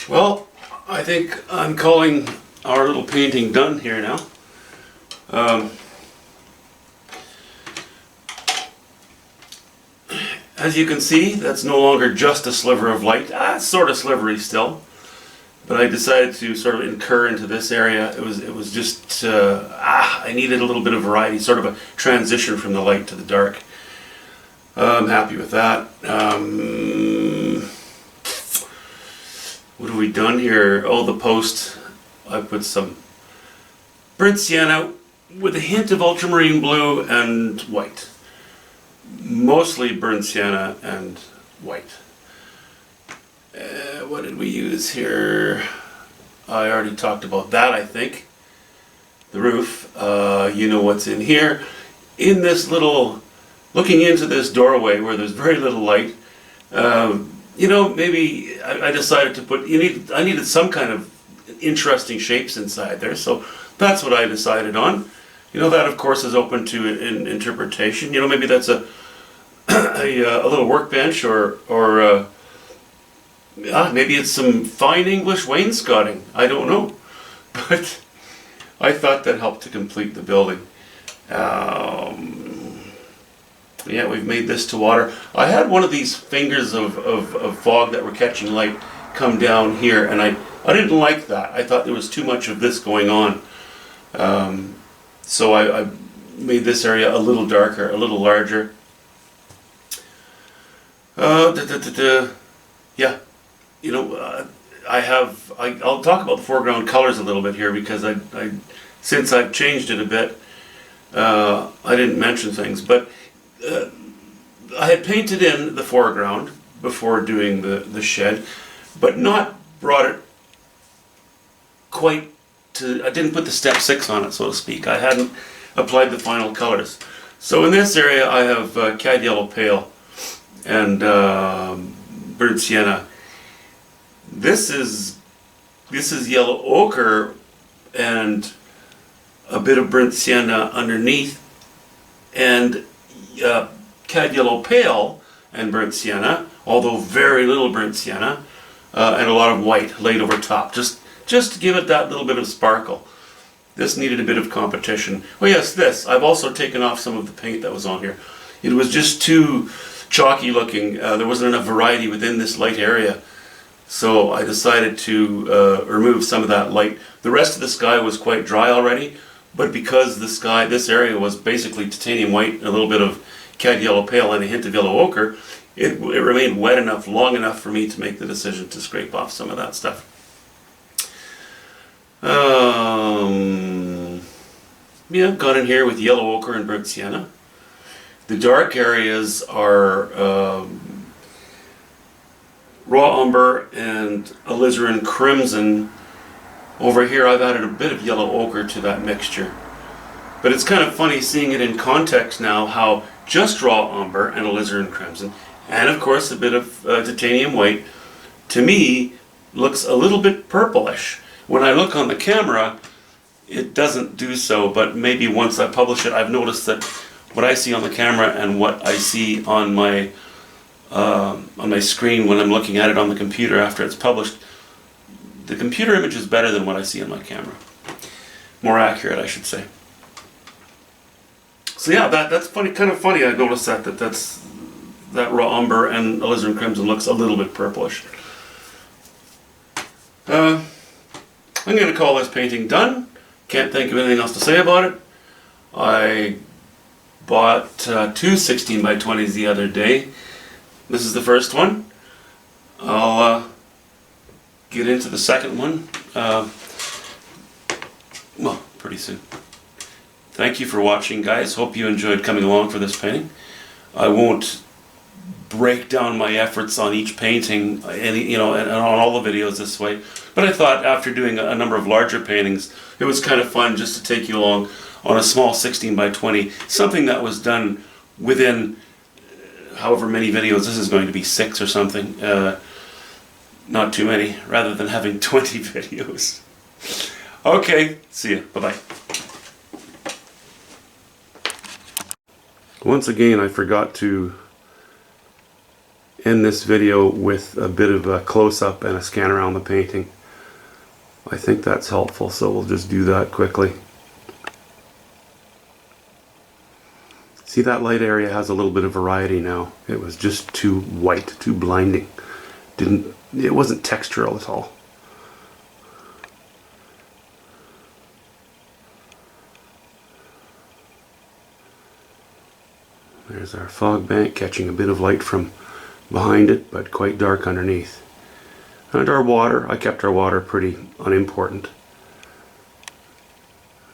Well, I think I'm calling our little painting done here now. As you can see, that's no longer just a sliver of light. It's sort of slivery still, but I decided to sort of incur into this area. It was just I needed a little bit of variety, sort of a transition from the light to the dark. I'm happy with that. What have we done here? Oh, the post. I put some burnt sienna with a hint of ultramarine blue and white. Mostly burnt sienna and white. What did we use here? I already talked about that, I think. The roof. You know what's in here. In this little, looking into this doorway where there's very little light, you know, maybe I decided to put, I needed some kind of interesting shapes inside there, so that's what I decided on. You know, that of course is open to interpretation. You know, maybe that's a little workbench, or maybe it's some fine English wainscoting. I don't know, but I thought that helped to complete the building. Yeah, we've made this to water. I had one of these fingers of fog that were catching light come down here, and I didn't like that. I thought there was too much of this going on. So I made this area a little darker, a little larger. Yeah, you know, I'll talk about the foreground colors a little bit here, because since I've changed it a bit, I didn't mention things, but I had painted in the foreground before doing the shed, but not brought it quite to, I didn't put the step 6 on it, so to speak. I hadn't applied the final colors. So in this area I have cad yellow pale and burnt sienna. This is yellow ochre and a bit of burnt sienna underneath, and cad yellow pale and burnt sienna, although very little burnt sienna, and a lot of white laid over top, just to give it that little bit of sparkle. This needed a bit of competition. Oh yes, this. I've also taken off some of the paint that was on here. It was just too chalky looking. There wasn't enough variety within this light area. So I decided to remove some of that light. The rest of the sky was quite dry already, but because this area was basically titanium white and a little bit of cad yellow pale and a hint of yellow ochre, it remained wet enough, long enough for me to make the decision to scrape off some of that stuff. Yeah, gone in here with yellow ochre and burnt sienna. The dark areas are raw umber and alizarin crimson. Over here I've added a bit of yellow ochre to that mixture. But it's kind of funny seeing it in context now, how just raw umber and alizarin crimson, and of course a bit of titanium white, to me looks a little bit purplish. When I look on the camera, it doesn't do so, but maybe once I publish it, I've noticed that what I see on the camera and what I see on my screen when I'm looking at it on the computer after it's published, the computer image is better than what I see on my camera. More accurate, I should say. So yeah, that's funny, kind of funny. I noticed that raw umber and alizarin crimson looks a little bit purplish. I'm going to call this painting done. Can't think of anything else to say about it. I bought two 16 by 20s the other day. This is the first one. I'll get into the second one, well, pretty soon. Thank you for watching, guys. Hope you enjoyed coming along for this painting. I won't break down my efforts on each painting, and on all the videos this way. But I thought after doing a number of larger paintings, it was kind of fun just to take you along on a small 16 by 20, something that was done within however many videos. This is going to be 6 or something. Not too many, rather than having 20 videos. Okay, see ya. Bye-bye. Once again, I forgot to end this video with a bit of a close-up and a scan around the painting. I think that's helpful, so we'll just do that quickly. See, that light area has a little bit of variety now. It was just too white, too blinding. It wasn't textural at all. There's our fog bank catching a bit of light from behind it, but quite dark underneath. And our water, I kept our water pretty unimportant.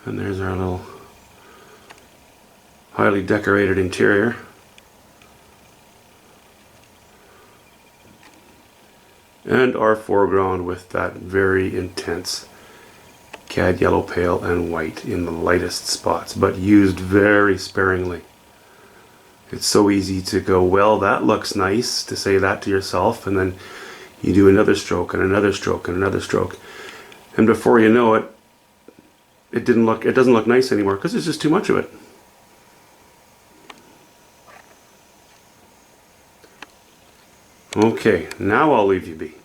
And there's our little highly decorated interior. And our foreground with that very intense cad yellow pale and white in the lightest spots, but used very sparingly. It's so easy to go, well, that looks nice, to say that to yourself, and then you do another stroke and another stroke and another stroke, and before you know it, it doesn't look nice anymore because there's just too much of it. Okay, now I'll leave you be.